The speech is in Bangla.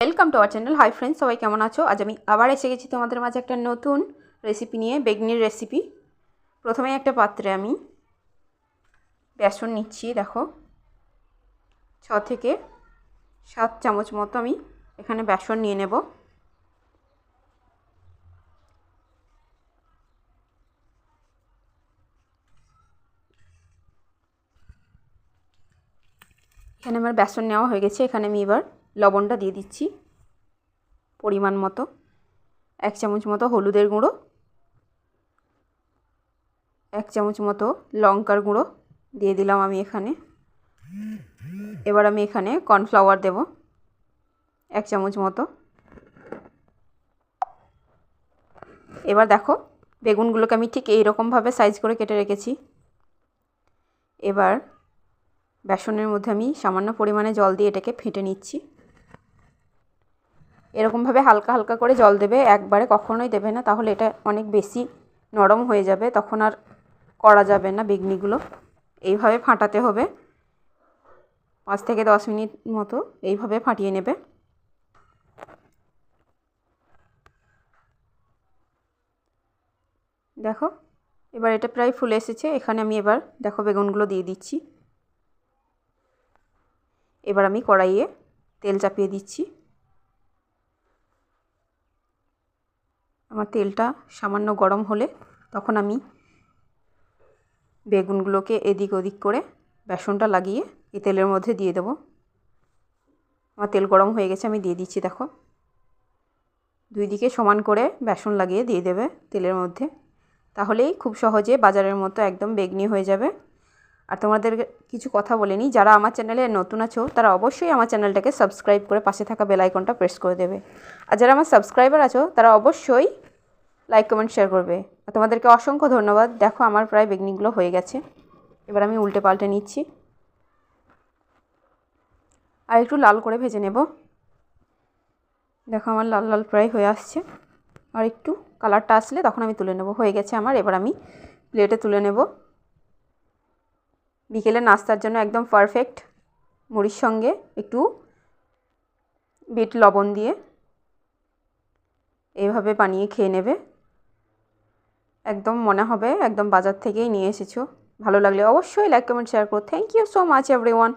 Welcome to our channel. Hi friends, সবাই কেমন আছো? আজ আমি আবার এসে গেছি তোমাদের মাঝে একটা নতুন রেসিপি নিয়ে, বেগনির রেসিপি। প্রথমে একটা পাত্রে আমি বেসন নিচ্ছি। দেখো 6 থেকে 7 চামচ মতো আমি এখানে বেসন নিয়ে নেব। এখানে আমার বেসন নেওয়া হয়ে গেছে। এখানে আমি এবার লবণটা দিয়ে দিচ্ছি পরিমাণ মতো। 1 চামচ মতো হলুদের গুঁড়ো, 1 চামচ মতো লঙ্কার গুঁড়ো দিয়ে দিলাম আমি এখানে। এবার আমি এখানে কর্নফ্লাওয়ার দেব 1 চামচ মতো। এবার দেখো বেগুনগুলোকে আমি ঠিক এইরকমভাবে সাইজ করে কেটে রেখেছি। এবার বেসনের মধ্যে আমি সামান্য পরিমাণে জল দিয়ে এটাকে ফেটে নিচ্ছি। এরকমভাবে হালকা হালকা করে জল দেবে, একবারে কখনোই দেবে না, তাহলে এটা অনেক বেশি নরম হয়ে যাবে, তখন আর করা যাবে না বেগনিগুলো। এইভাবে ফাটাতে হবে 5 থেকে 10 মিনিট মতো এইভাবে ফাটিয়ে নেবে। দেখো এবার এটা প্রায় ফুলে এসেছে। এখানে আমি এবার দেখো বেগুনগুলো দিয়ে দিচ্ছি। এবার আমি কড়াইয়ে তেল চাপিয়ে দিচ্ছি। আমার তেলটা সামান্য গরম হলে তখন আমি বেগুনগুলোকে এদিক ওদিক করে বেসনটা লাগিয়ে এই তেলের মধ্যে দিয়ে দেবো। আমার তেল গরম হয়ে গেছে, আমি দিয়ে দিচ্ছি। দেখো 2 দিকে সমান করে বেসন লাগিয়ে দিয়ে দেবে তেলের মধ্যে, তাহলেই খুব সহজে বাজারের মতো একদম বেগনি হয়ে যাবে। আর তোমাদের কিছু কথা বলে নিই, যারা আমার চ্যানেলে নতুন আছো তারা অবশ্যই আমার চ্যানেলটাকে সাবস্ক্রাইব করে পাশে থাকা বেল আইকনটা প্রেস করে দেবে। আর যারা আমার সাবস্ক্রাইবার আছো তারা অবশ্যই লাইক কমেন্ট শেয়ার করবে। আর তোমাদেরকে অসংখ্য ধন্যবাদ। দেখো আমার প্রায় বেগনিগুলো হয়ে গেছে। এবার আমি উল্টে পাল্টে নিচ্ছি আর একটু লাল করে ভেজে নেব। দেখো আমার লাল লাল প্রায় হয়ে আসছে, আর একটু কালারটা আসলে তখন আমি তুলে নেব। হয়ে গেছে আমার। এবার আমি প্লেটে তুলে নেব। বিকেলের নাস্তার জন্য একদম পারফেক্ট, মুড়ির সঙ্গে একটু বিট লবণ দিয়ে এইভাবে বানিয়ে খেয়ে নেবে। একদম মনে হবে একদম বাজার থেকেই নিয়ে এসেছো। ভালো লাগলে অবশ্যই লাইক কমেন্ট শেয়ার করো। Thank you so much everyone.